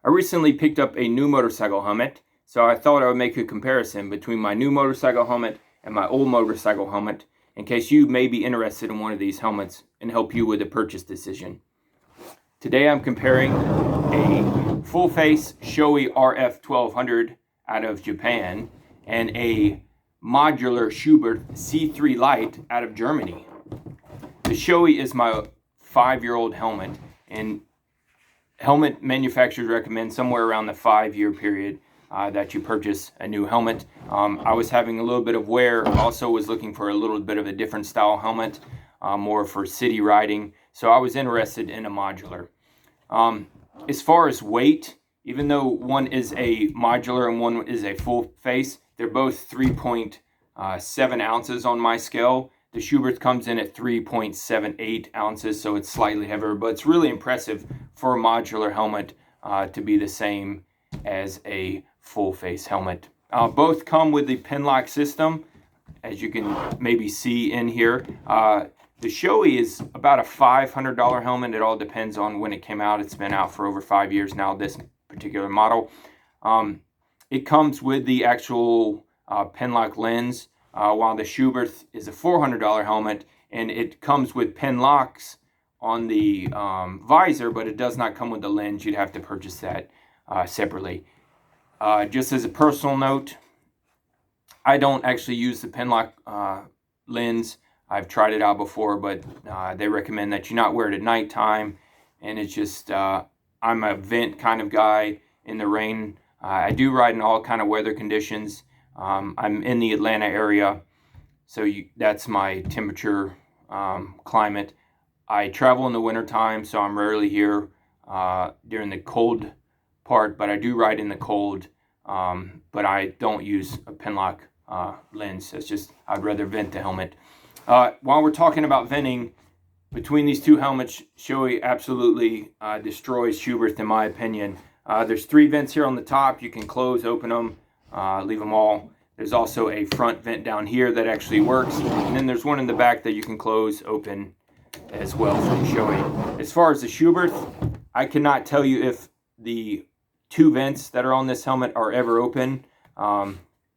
I recently picked up a new motorcycle helmet, so I thought I would make a comparison between my new motorcycle helmet and my old motorcycle helmet in case you may be interested in one of these helmets and help you with a purchase decision. Today I'm comparing a full-face Shoei RF-1200 out of Japan and a modular Schuberth C3 Lite out of Germany. The Shoei is my 5-year-old helmet, and helmet manufacturers recommend somewhere around the 5-year period that you purchase a new helmet. I was having a little bit of wear, also was looking for a little bit of a different style helmet, more for city riding, so I was interested in a modular. As far as weight, even though one is a modular and one is a full face, they're both 3.7 ounces on my scale. The Schuberth comes in at 3.78 ounces, so it's slightly heavier, but it's really impressive for a modular helmet to be the same as a full face helmet. Both come with the Pinlock system, as you can maybe see in here. The Shoei is about a $500 helmet. It all depends on when it came out. It's been out for over 5 years now, this particular model. It comes with the actual Pinlock lens, while the Schuberth is a $400 helmet, and it comes with Pinlocks on the visor, but it does not come with the lens. You'd have to purchase that separately. Just as a personal note, I don't actually use the Pinlock lens. I've tried it out before, but they recommend that you not wear it at nighttime, and it's just, I'm a vent kind of guy in the rain. I do ride in all kind of weather conditions. I'm in the Atlanta area, so that's my temperature climate. I travel in the wintertime, so I'm rarely here during the cold part, but I do ride in the cold, but I don't use a Pinlock lens. It's just, I'd rather vent the helmet. While we're talking about venting, between these two helmets, Shoei absolutely destroys Schuberth in my opinion. There's 3 vents here on the top. You can close, open them, leave them all. There's also a front vent down here that actually works, and then there's one in the back that you can close, open as well from Shoei. As far as the Schuberth, I cannot tell you if the 2 vents that are on this helmet are ever open.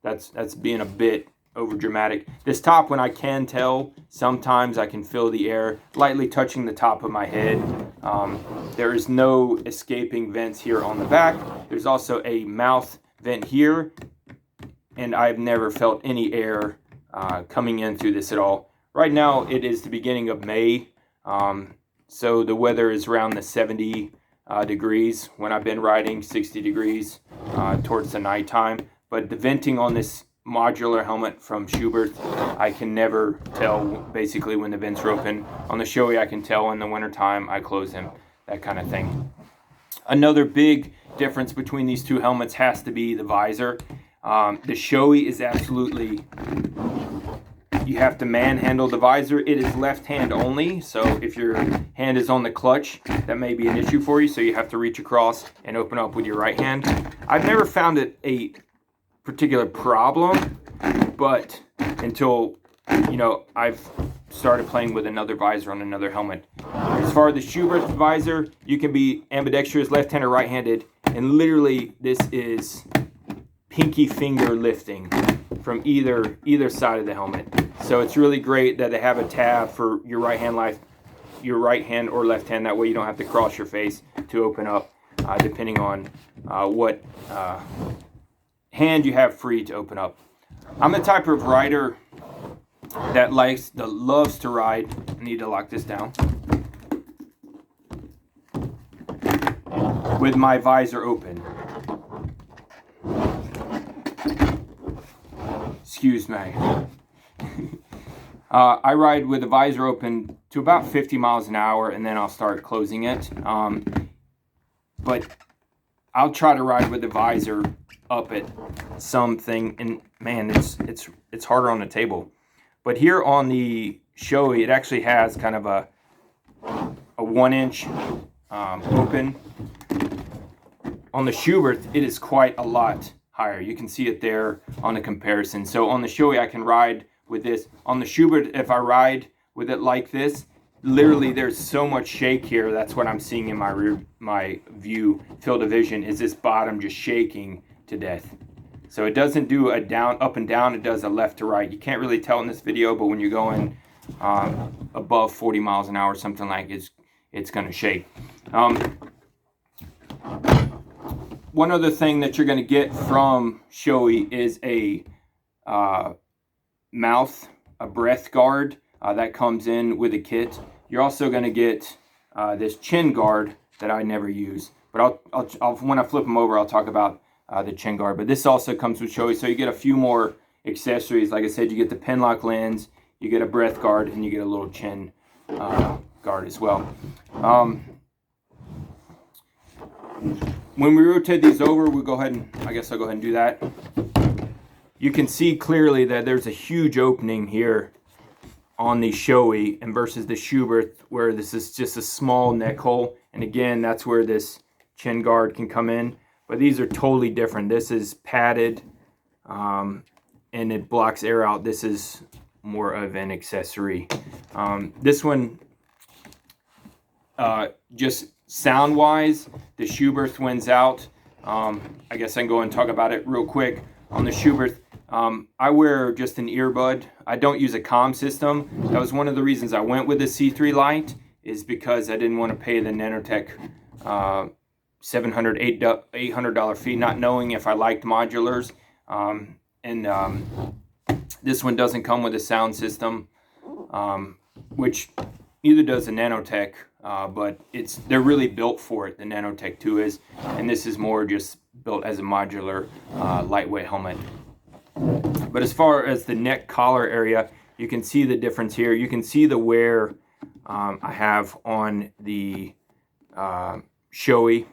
That's being a bit over dramatic. This top one I can tell. Sometimes I can feel the air lightly touching the top of my head. There is no escaping vents here on the back. There's also a mouth vent here, and I've never felt any air coming in through this at all. Right now it is the beginning of May, so the weather is around the 70 degrees when I've been riding, 60 degrees towards the nighttime. But the venting on this modular helmet from Schuberth, I can never tell basically when the vents are open. On the Shoei I can tell in the wintertime, I close them, that kind of thing. Another big difference between these two helmets has to be the visor. The Shoei is absolutely, you have to manhandle the visor. It is left hand only, so if your hand is on the clutch, that may be an issue for you, so you have to reach across and open up with your right hand. I've never found it a particular problem, but until I've started playing with another visor on another helmet. As far as the Schuberth visor, you can be ambidextrous, left-handed or right-handed, and literally this is pinky finger lifting from either side of the helmet. So it's really great that they have a tab for your right hand or left hand. That way you don't have to cross your face to open up, depending on what hand you have free to open up. I'm the type of rider that loves to ride. I need to lock this down. With my visor open. Excuse me. I ride with the visor open to about 50 miles an hour, and then I'll start closing it. But I'll try to ride with the visor up at something, and man, it's harder on the table. But here on the Shoei, it actually has kind of a 1-inch open. On the Schuberth, it is quite a lot higher. You can see it there on the comparison. So on the Shoei, I can ride with this. On the Schuberth, if I ride with it like this, literally there's so much shake here. That's what I'm seeing in my view field of vision, is this bottom just shaking to death. So it doesn't do a down, up and down, it does a left to right. You can't really tell in this video, but when you're going above 40 miles an hour, something like it's going to shake. One other thing that you're going to get from Shoei is a breath guard that comes in with a kit. You're also going to get this chin guard that I never use, but I'll when I flip them over, I'll talk about the chin guard. But this also comes with Shoei, so you get a few more accessories. Like I said, you get the Pinlock lens, you get a breath guard, and you get a little chin guard as well. When we rotate these over, we'll go ahead and, I guess I'll go ahead and do that. You can see clearly that there's a huge opening here on the Shoei and versus the Schuberth, where this is just a small neck hole. And again, that's where this chin guard can come in. But these are totally different. This is padded and it blocks air out. This is more of an accessory. This one, just sound-wise, the Schuberth wins out. I guess I can go and talk about it real quick. On the Schuberth, I wear just an earbud. I don't use a comm system. That was one of the reasons I went with the C3 Lite, is because I didn't want to pay the Nanotech $700, $800 fee, not knowing if I liked modulars. This one doesn't come with a sound system, which neither does the Nanotech, but they're really built for it. The Nanotech 2 is, and this is more just built as a modular lightweight helmet. But as far as the neck collar area, you can see the difference here. You can see the wear I have on the Shoei.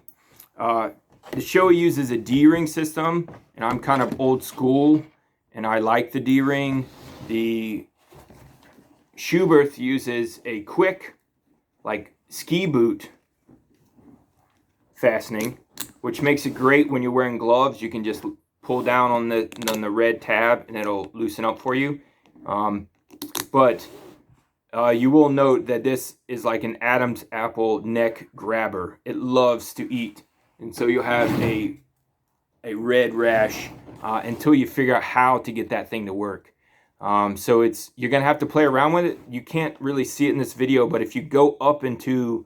The Shoei uses a D-ring system, and I'm kind of old school, and I like the D-ring. The Schuberth uses a quick, like, ski boot fastening, which makes it great when you're wearing gloves. You can just pull down on the red tab and it'll loosen up for you. But you will note that this is like an Adam's apple neck grabber. It loves to eat, and so you'll have a red rash until you figure out how to get that thing to work. So you're gonna have to play around with it. You can't really see it in this video, but if you go up into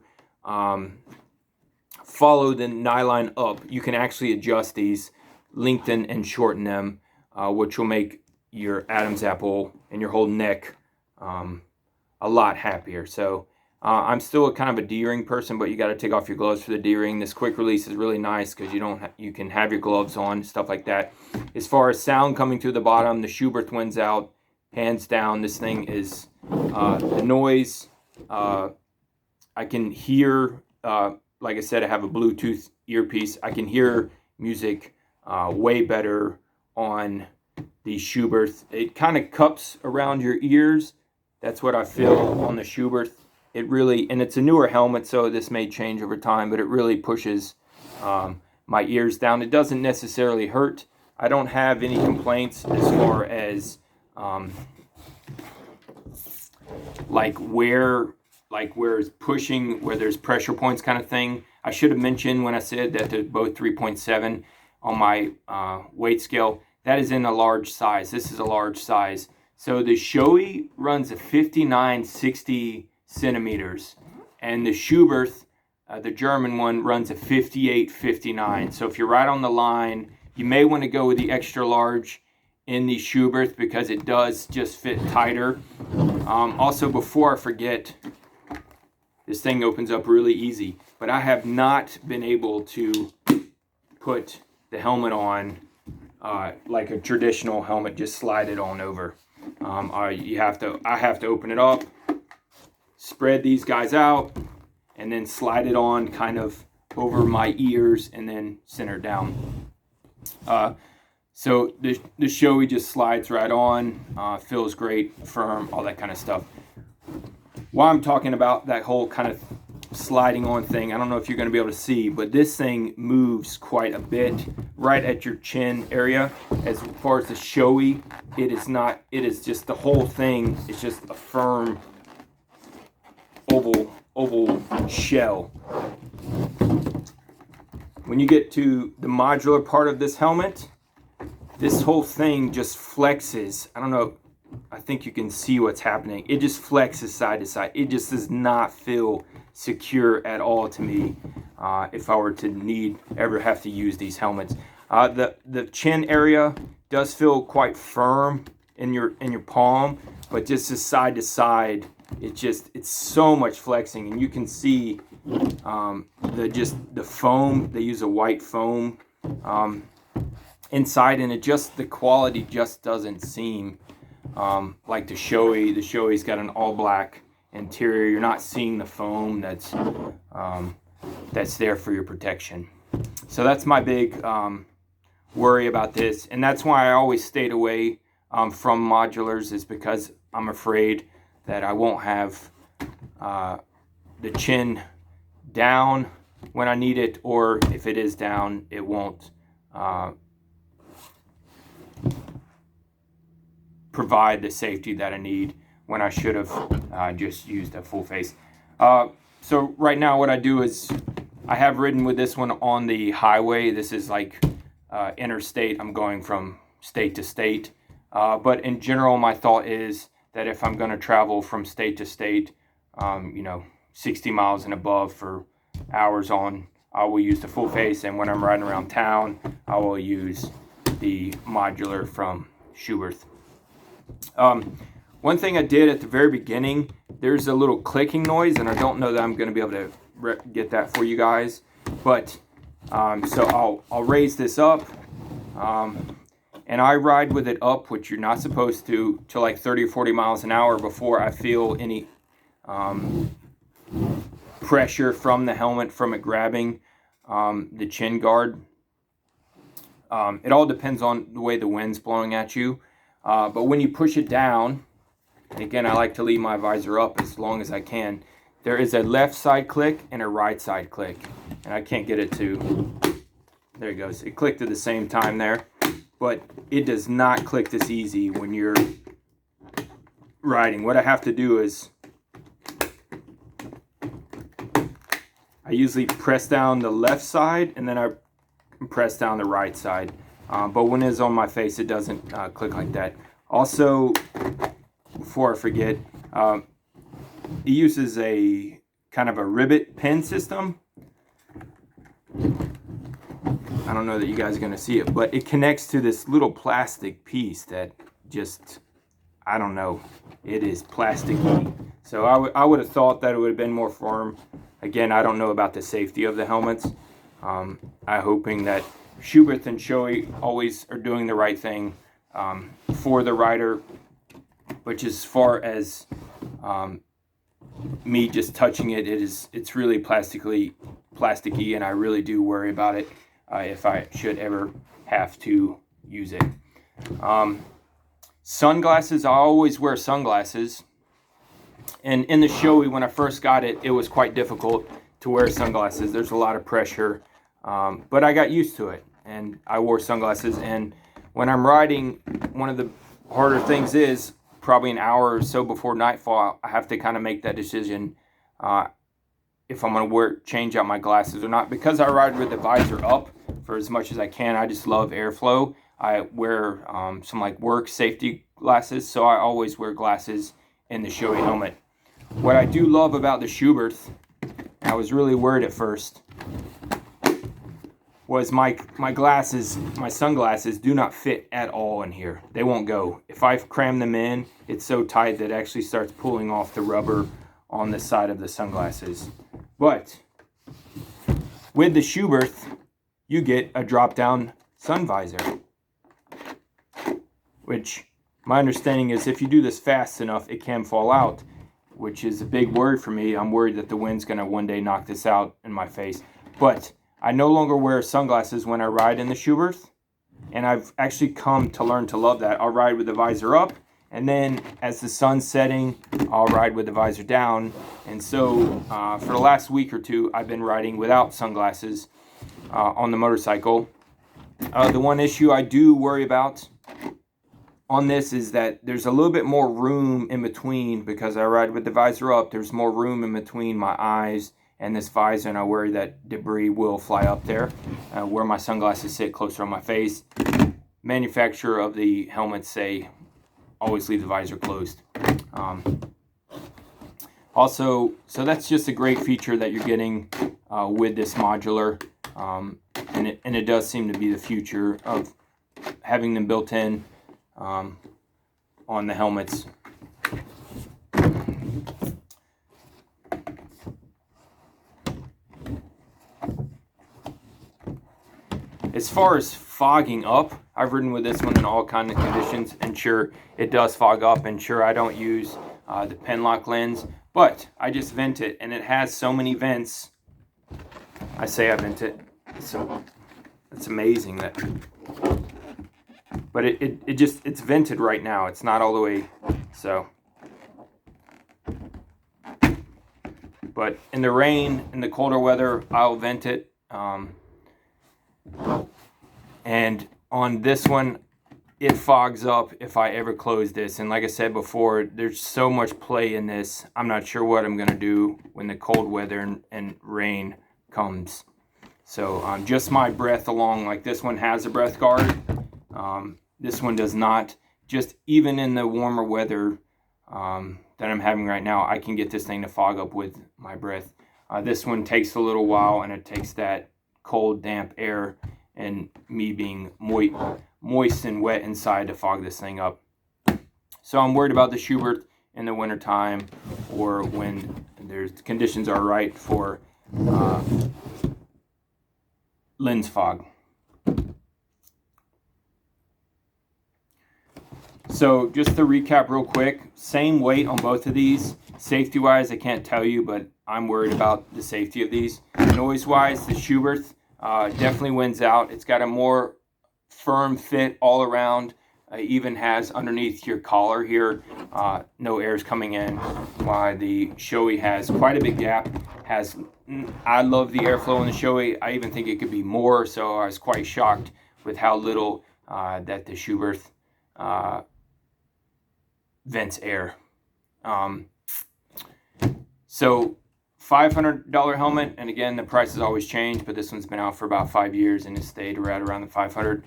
follow the nylon up, you can actually adjust these, lengthen and shorten them, which will make your Adam's apple and your whole neck a lot happier. So I'm still kind of a D-ring person, but you got to take off your gloves for the D-ring. This quick release is really nice because you can have your gloves on, stuff like that. As far as sound coming through the bottom, the Schuberth wins out, hands down. This thing is the noise. I can hear, like I said, I have a Bluetooth earpiece. I can hear music way better on the Schuberth. It kind of cups around your ears. That's what I feel on the Schuberth. It really, and it's a newer helmet, so this may change over time, but it really pushes my ears down. It doesn't necessarily hurt. I don't have any complaints as far as where it's pushing, where there's pressure points kind of thing. I should have mentioned when I said that they're both 3.7 on my weight scale. That is in a large size. This is a large size. So the Shoei runs a 59-60 centimeters, and the Schuberth, the German one, runs a 58-59. So if you're right on the line, you may want to go with the extra large in the Schuberth because it does just fit tighter. Also, before I forget, this thing opens up really easy, but I have not been able to put the helmet on like a traditional helmet, just slide it on over. I have to open it up, spread these guys out, and then slide it on kind of over my ears and then center down. So the Shoei just slides right on, feels great, firm, all that kind of stuff. While I'm talking about that whole kind of sliding on thing, I don't know if you're going to be able to see, but this thing moves quite a bit right at your chin area. As far as the Shoei, it is not, it is just the whole thing is just a firm oval shell. When you get to the modular part of this helmet, this whole thing just flexes. I don't know, I think you can see what's happening. It just flexes side to side. It just does not feel secure at all to me if I were to ever have to use these helmets. The chin area does feel quite firm in your palm, but just the side to side, it's so much flexing, and you can see the foam. They use a white foam inside, and the quality just doesn't seem like the Shoei. The Shoei's got an all black interior. You're not seeing the foam that's there for your protection. So that's my big worry about this, and that's why I always stayed away from modulars, is because I'm afraid that I won't have the chin down when I need it, or if it is down, it won't provide the safety that I need when I should have just used a full face. So right now what I do is I have ridden with this one on the highway. This is like interstate. I'm going from state to state. But in general, my thought is that if I'm going to travel from state to state, 60 miles and above for hours on, I will use the full face. And when I'm riding around town, I will use the modular from Schuberth. One thing I did at the very beginning, there's a little clicking noise, and I don't know that I'm going to be able to get that for you guys. But so I'll raise this up. And I ride with it up, which you're not supposed to like 30 or 40 miles an hour before I feel any pressure from the helmet, from it grabbing the chin guard. It all depends on the way the wind's blowing at you. But when you push it down, and again, I like to leave my visor up as long as I can, there is a left side click and a right side click. And I can't get it to, there it goes. It clicked at the same time there. But it does not click this easy when you're riding. What I have to do is I usually press down the left side, and then I press down the right side. But when it's on my face, it doesn't click like that. Also, before I forget, it uses a kind of a rivet pin system. I don't know that you guys are going to see it, but it connects to this little plastic piece that just, I don't know, it is plasticky. So I would have thought that it would have been more firm. Again, I don't know about the safety of the helmets. I'm hoping that Schuberth and Shoei always are doing the right thing for the rider, which as far as me just touching it, it's really plasticky, and I really do worry about it. If I should ever have to use it. Sunglasses, I always wear sunglasses. And in the Shoei, when I first got it, it was quite difficult to wear sunglasses. There's a lot of pressure, but I got used to it, and I wore sunglasses. And when I'm riding, one of the harder things is probably an hour or so before nightfall, I have to kind of make that decision if I'm going to change out my glasses or not. Because I ride with the visor up for as much as I can, I just love airflow. I wear some like work safety glasses, so I always wear glasses in the Shoei helmet. What I do love about the Schuberth, I was really worried at first, was my glasses, my sunglasses do not fit at all in here. They won't go. If I cram them in, it's so tight that it actually starts pulling off the rubber on the side of the sunglasses. But with the Schuberth, you get a drop-down sun visor, which my understanding is if you do this fast enough, it can fall out, which is a big worry for me. I'm worried that the wind's going to one day knock this out in my face. But I no longer wear sunglasses when I ride in the Schuberth, and I've actually come to learn to love that. I'll ride with the visor up, and then as the sun's setting, I'll ride with the visor down. And so for the last week or two, I've been riding without sunglasses on the motorcycle. The one issue I do worry about on this is that there's a little bit more room in between, because I ride with the visor up. There's more room in between my eyes and this visor, and I worry that debris will fly up there where my sunglasses sit closer on my face. Manufacturer of the helmets say always leave the visor closed. Also, so that's just a great feature that you're getting with this modular, and it does seem to be the future of having them built in on the helmets. As far as fogging up, I've ridden with this one in all kinds of conditions, and sure, it does fog up, and sure, I don't use the Pinlock lens, but I just vent it, and it has so many vents. I say I vent it, so it's amazing that, but it's vented right now. It's not all the way, so. But in the rain, in the colder weather, I'll vent it. And on this one, it fogs up if I ever close this. And like I said before, there's so much play in this. I'm not sure what I'm going to do when the cold weather and rain comes. So just my breath along, like this one has a breath guard. This one does not. Just even in the warmer weather that I'm having right now, I can get this thing to fog up with my breath. This one takes a little while, and it takes that cold, damp air and me being moist and wet inside to fog this thing up. So I'm worried about the Schuberth in the wintertime, or when there's conditions are right for lens fog. So just to recap real quick, same weight on both of these. Safety wise, I can't tell you, but I'm worried about the safety of these. Noise wise, the Schuberth definitely wins out. It's got a more firm fit all around. Even has underneath your collar here, no air's coming in, while the Shoei has quite a big gap. I love the airflow in the Shoei. I even think it could be more, so I was quite shocked with how little that the Schuberth vents air. So $500 helmet, and again, the prices always change, but this one's been out for about 5 years and it's stayed right around the 500.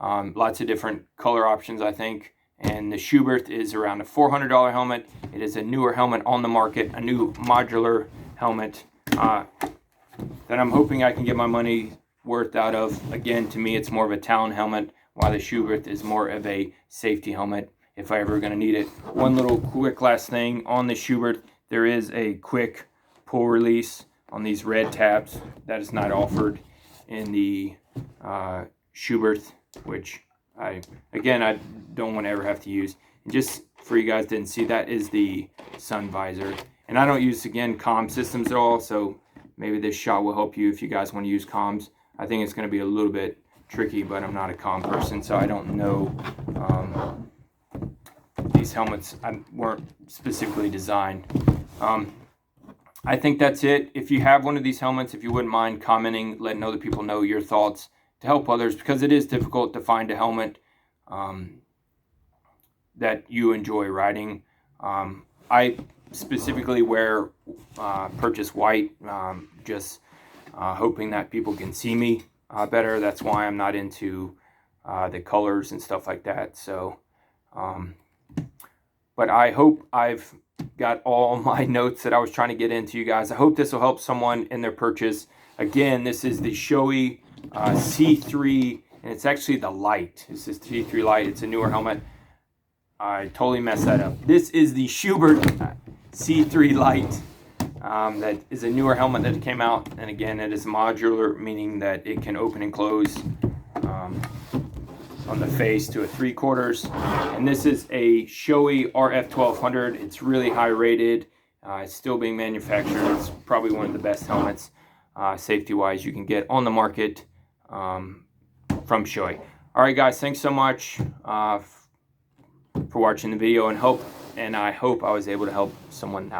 Lots of different color options, I think. And the Schuberth is around a $400 helmet. It is a newer helmet on the market, a new modular helmet that I'm hoping I can get my money worth out of. Again, to me, it's more of a town helmet, while the Schuberth is more of a safety helmet if I ever going to need it. One little quick last thing on the Schuberth, there is a quick pull release on these red tabs that is not offered in the Schuberth, which I don't want to ever have to use. And just for you guys didn't see, that is the sun visor. And I don't use, again, comm systems at all, so maybe this shot will help you if you guys want to use comms. I think it's going to be a little bit tricky, but I'm not a comm person, so I don't know. These helmets weren't specifically designed. I think that's it. If you have one of these helmets, if you wouldn't mind commenting, letting other people know your thoughts to help others, because it is difficult to find a helmet that you enjoy riding. I specifically purchase white, just hoping that people can see me better. That's why I'm not into the colors and stuff like that. So, but I hope I've got all my notes that I was trying to get into, you guys. I hope this will help someone in their purchase. Again, this is the Shoei C3, and it's actually the Lite. This is C3 Lite. It's a newer helmet. I totally messed that up. This is the Schuberth C3 Lite. That is a newer helmet that came out, and again, it is modular, meaning that it can open and close on the face to a 3/4. And this is a Shoei RF-1200. It's really high rated. It's still being manufactured. It's probably one of the best helmets safety wise you can get on the market from Shoei. All right, guys, thanks so much for watching the video, and I hope I was able to help someone out.